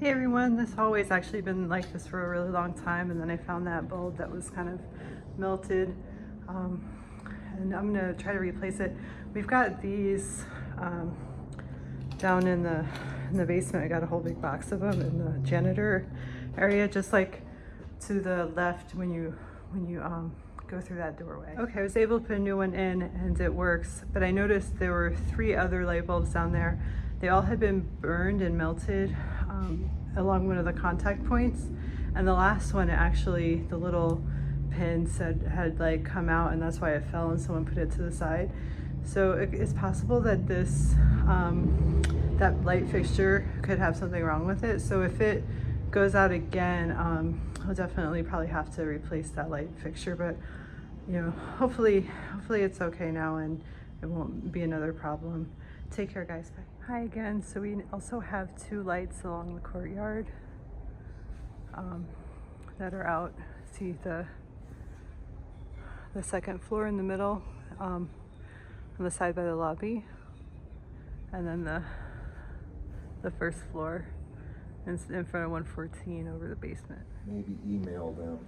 Hey everyone, this hallway's actually been like this for a really long time, and then I found that bulb that was kind of melted, and I'm gonna try to replace it. We've got these down in the basement. I got a whole big box of them in the janitor area, just like to the left when you go through that doorway. Okay, I was able to put a new one in and it works, but I noticed there were 3 other light bulbs down there. They all had been burned and melted along one of the contact points, and the last one, actually the little pin had like come out, and that's why it fell and someone put it to the side. So it's possible that this that light fixture could have something wrong with it. So if it goes out again, I'll definitely probably have to replace that light fixture, but you know, hopefully it's okay now and it won't be another problem. Take care, guys. Bye. Hi again. So we also have 2 lights along the courtyard that are out. See the second floor in the middle, on the side by the lobby, and then the first floor in front of 114 over the basement. Maybe email them.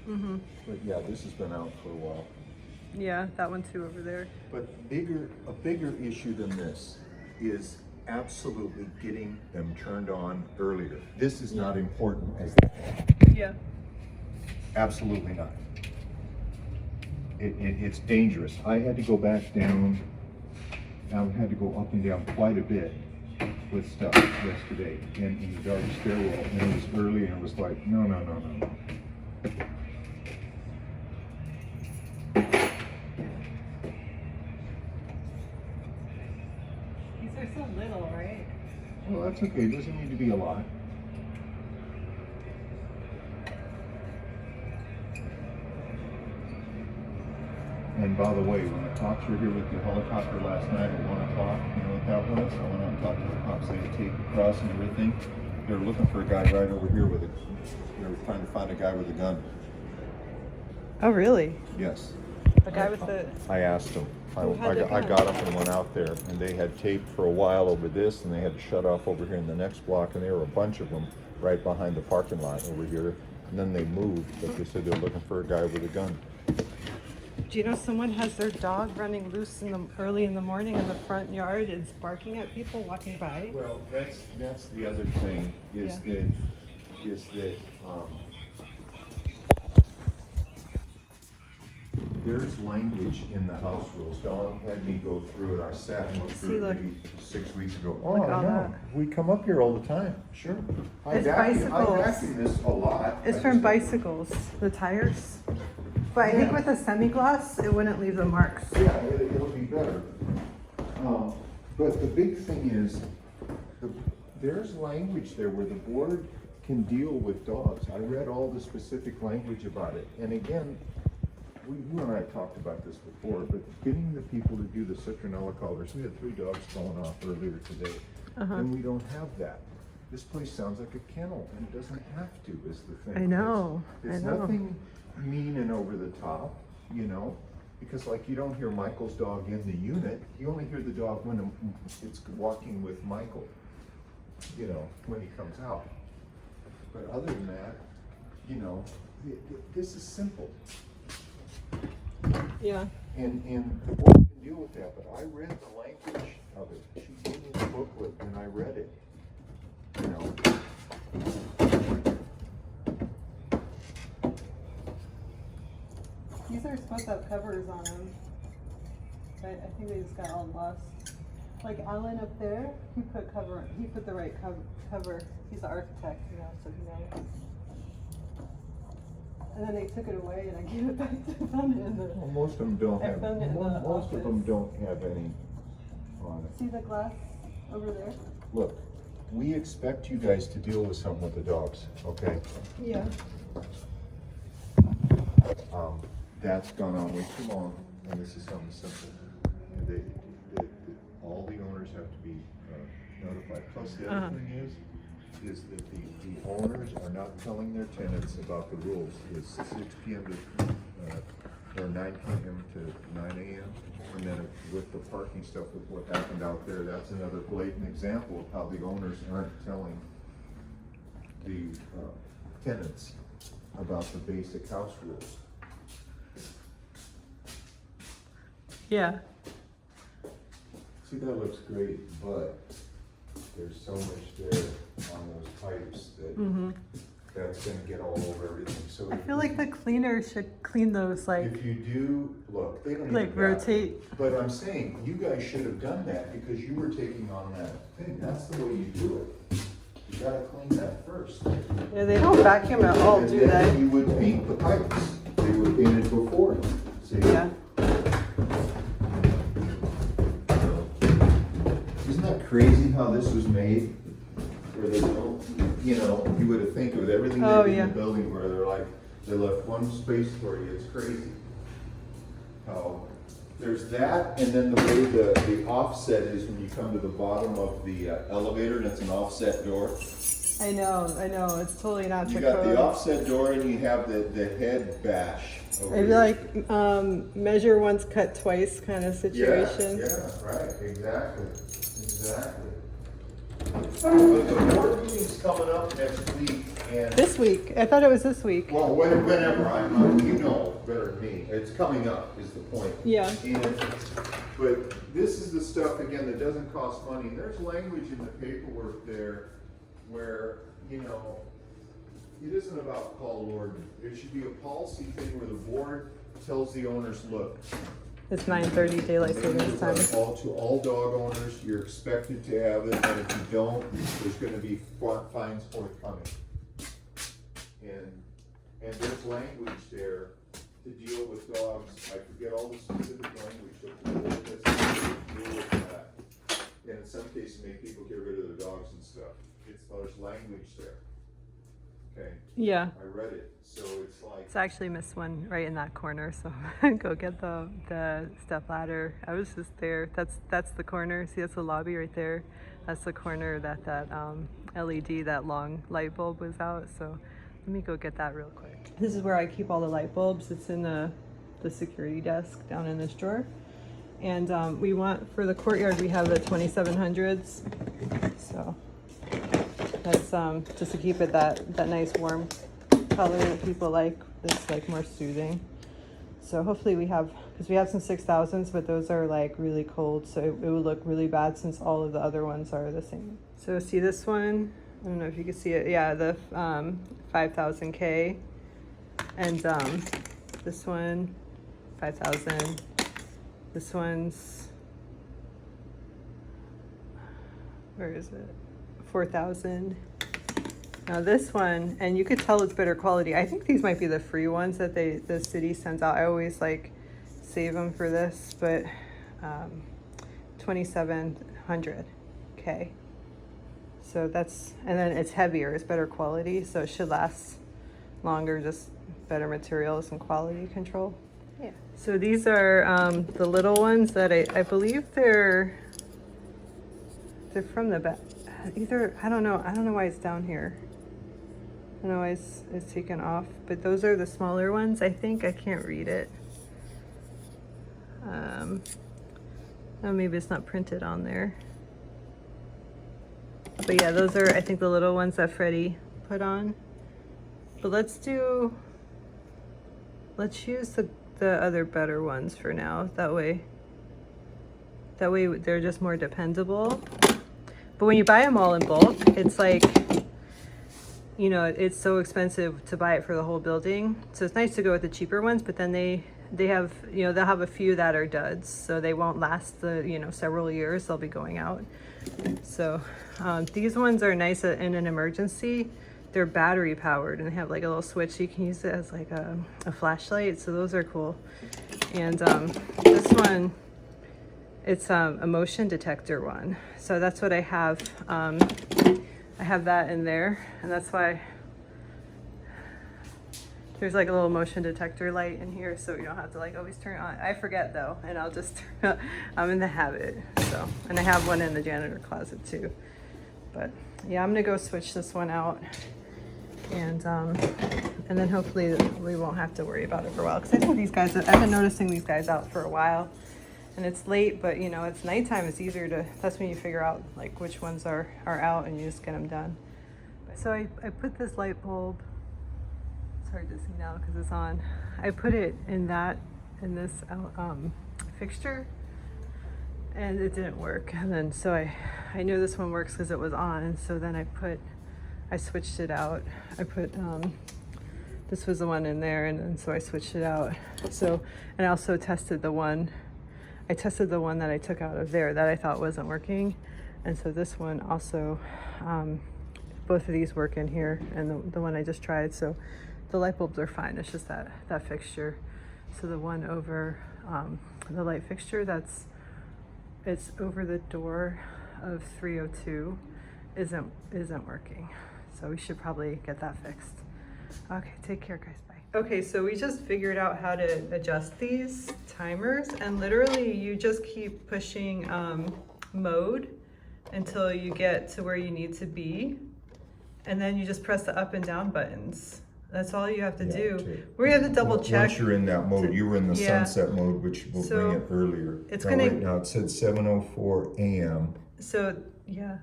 Mm-hmm. But yeah, this has been out for a while. Yeah, that one too over there. But a bigger issue than this is absolutely getting them turned on earlier. This is not important as that. Yeah. Absolutely not. It's dangerous. I had to go back down. I had to go up and down quite a bit with stuff yesterday in the dark stairwell, and it was early, and it was like, no. These are so little, right? Well, that's okay. It doesn't need to be a lot. And by the way, when the cops were here with the helicopter last night at 1 o'clock, you know what that was? I went out and talked to the cops. They had tape across and everything. They were looking for a guy right over here with it. They were trying to find a guy with a gun. Oh, really? Yes. The guy with the... I asked them. I gun? got up and went out there, and they had taped for a while over this, and they had to shut off over here in the next block, and there were a bunch of them right behind the parking lot over here. And then they moved, but they said they were looking for a guy with a gun. Do you know someone has their dog running loose early in the morning in the front yard and barking at people walking by? Well, that's the other thing is that there's language in the house rules. Dawn had me go through it. I sat and looked through it maybe 6 weeks ago. Oh, I know. We come up here all the time. Sure. It's bicycles. I vacuum this a lot. It's from bicycles, the tires. But I think with a semi-gloss, it wouldn't leave the marks. Yeah, it'll be better. But the big thing is, there's language there where the board can deal with dogs. I read all the specific language about it. And again, you and I talked about this before, but getting the people to do the citronella collars, we had 3 dogs falling off earlier today. And we don't have that. This place sounds like a kennel, and it doesn't have to, is the thing. I know. It's nothing mean and over the top, you know, because like you don't hear Michael's dog in the unit. You only hear the dog when it's walking with Michael, you know, when he comes out. But other than that, you know, this is simple. Yeah. And the board can deal with that, but I read the language of it. She gave me the booklet and I read it, you know. These are supposed to have covers on them, but I think they just got all lost. Like Alan up there, he put the right cover. He's an architect, you know, so he knows. And then they took it away, and I gave it back to them. Well, most of them don't have. Most of them don't have any on it. See the glass over there? Look, we expect you guys to deal with something with the dogs, okay? Yeah. That's gone on way too long, and this is something simple. All the owners have to be notified. Plus, the other thing is that the owners are not telling their tenants about the rules. It's 6 p.m. to or 9 p.m. to 9 a.m. And then with the parking stuff, with what happened out there, that's another blatant example of how the owners aren't telling tenants about the basic house rules. Yeah. See, that looks great, but there's so much there on those pipes that that's gonna get all over everything, so. I feel like the cleaner should clean those, like, If you do, look, they don't even. like rotate. But I'm saying, you guys should have done that because you were taking on that thing, that's the way you do it. You gotta clean that first. Yeah, they don't vacuum at all, And do then they? you would paint the pipes, they were painted before, see? Yeah. Isn't that crazy how this was made? Where they don't, you know, you would have think with everything they Oh, did in yeah. the building where they're like, they left one space for you, it's crazy. There's that, and then the way the offset is when you come to the bottom of the elevator, and it's an offset door. I know, it's totally not You to got the code. offset door and you have the head bash over Maybe here. like, measure once, cut twice kind of situation. Yeah, right, exactly. But the board meeting's coming up next week, and, This week, I thought it was this week. well, whenever, you know better than me, it's coming up is the point. Yeah. But this is the stuff, again, that doesn't cost money. There's language in the paperwork there where, you know, it isn't about call order. It should be a policy thing where the board tells the owners, look, It's 9:30 daylight savings time. to all dog owners, you're expected to have it, and if you don't, there's gonna be fines forthcoming. And there's language there to deal with dogs. I forget all the specific language, but the board has to deal with that. And in some cases, make people get rid of their dogs and stuff. There's language there. Okay, Yeah. I read it, so it's like. It's actually missed one right in that corner, so go get the step ladder. I was just there. That's the corner. See, that's the lobby right there. That's the corner that LED, that long light bulb was out. So let me go get that real quick. This is where I keep all the light bulbs. It's in the security desk down in this drawer. And we want, for the courtyard, we have the 2700s. So that's just to keep it that nice warm color that people like. It's like more soothing. So hopefully we have, because we have some 6000s, but those are like really cold, so it would look really bad since all of the other ones are the same. So see this one, I don't know if you can see it. Yeah, the 5000K, and this one 5000. This one's, where is it? 4000. Now this one, and you could tell it's better quality. I think these might be the free ones that the city sends out. I always like save them for this, but 2700K. So that's, and then it's heavier, it's better quality, so it should last longer, just better materials and quality control. Yeah. So these are the little ones that I believe they're from the back. Either, I don't know why it's down here. I don't know why it's taken off, but those are the smaller ones. I think I can't read it. Oh, maybe it's not printed on there. But yeah, those are, I think, the little ones that Freddie put on. But let's use the other better ones for now. That way they're just more dependable. But when you buy them all in bulk, it's like, you know, it's so expensive to buy it for the whole building. So it's nice to go with the cheaper ones, but then they have, you know, they'll have a few that are duds, so they won't last several years. They'll be going out. So these ones are nice in an emergency. They're battery powered and they have like a little switch, so you can use it as like a flashlight. So those are cool. And this one, it's a motion detector one. So that's what I have. I have that in there, and that's why there's like a little motion detector light in here, so you don't have to like always turn it on. I forget though, and I'll just I'm in the habit. So, and I have one in the janitor closet too. But yeah, I'm gonna go switch this one out, and then hopefully we won't have to worry about it for a while. Because I think these guys, I've been noticing these guys out for a while, and it's late, but you know, it's nighttime. It's easier to, that's when you figure out like which ones are out, and you just get them done. So I put this light bulb, it's hard to see now because it's on. I put it in this fixture, and it didn't work. And then so I knew this one works because it was on. And so then I switched it out. I put this was the one in there, and then so I switched it out. So, and I also tested the one. I tested the one that I took out of there that I thought wasn't working, and so this one also. Both of these work in here, and the one I just tried. So the light bulbs are fine. It's just that fixture. So the one over the light fixture it's over the door of 302 isn't working. So we should probably get that fixed. Okay, take care, guys. Bye. Okay, so we just figured out how to adjust these timers, and literally you just keep pushing mode until you get to where you need to be. And then you just press the up and down buttons. That's all you have to do. We have to double check. Once you're in that mode, you were in the sunset mode, which will bring it earlier. It's right now it said 7:04 a.m. So yeah.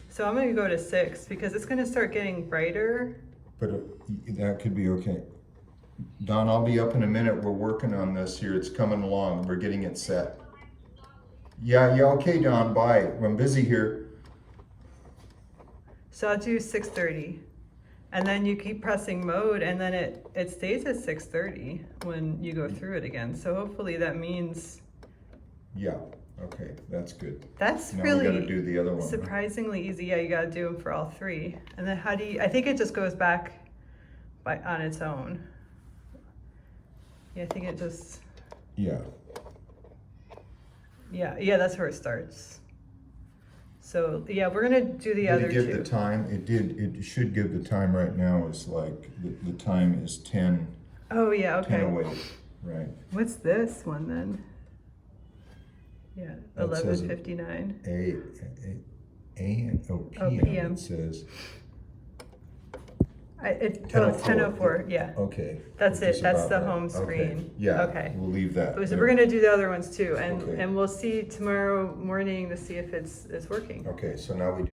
So I'm gonna go to 6 because it's gonna start getting brighter. But that could be okay. Don, I'll be up in a minute. We're working on this here. It's coming along. We're getting it set. Yeah, okay, Don, bye. I'm busy here. So I'll do 6:30, and then you keep pressing mode, and then it stays at 6:30 when you go through it again. So hopefully that means. Yeah. Okay, that's good. That's now really we gotta do the other one, surprisingly easy. Yeah, you gotta do them for all 3, and then how do you? I think it just goes back on its own. Yeah, I think it just. Yeah. Yeah, that's where it starts. So yeah, we're gonna do the other 2. Did it give the time? It should give the time right now. Is like the time is 10. Oh yeah, okay. 10:08, right? What's this one then? Yeah, 11:59. PM. PM. It says. It's 10:04. Yeah. Okay. That's it. That's about the that. home Okay. screen. Yeah. Okay. We'll leave that. So there. we're gonna do the other ones too, and Okay. and we'll see tomorrow morning to see if it's working. Okay. So now we.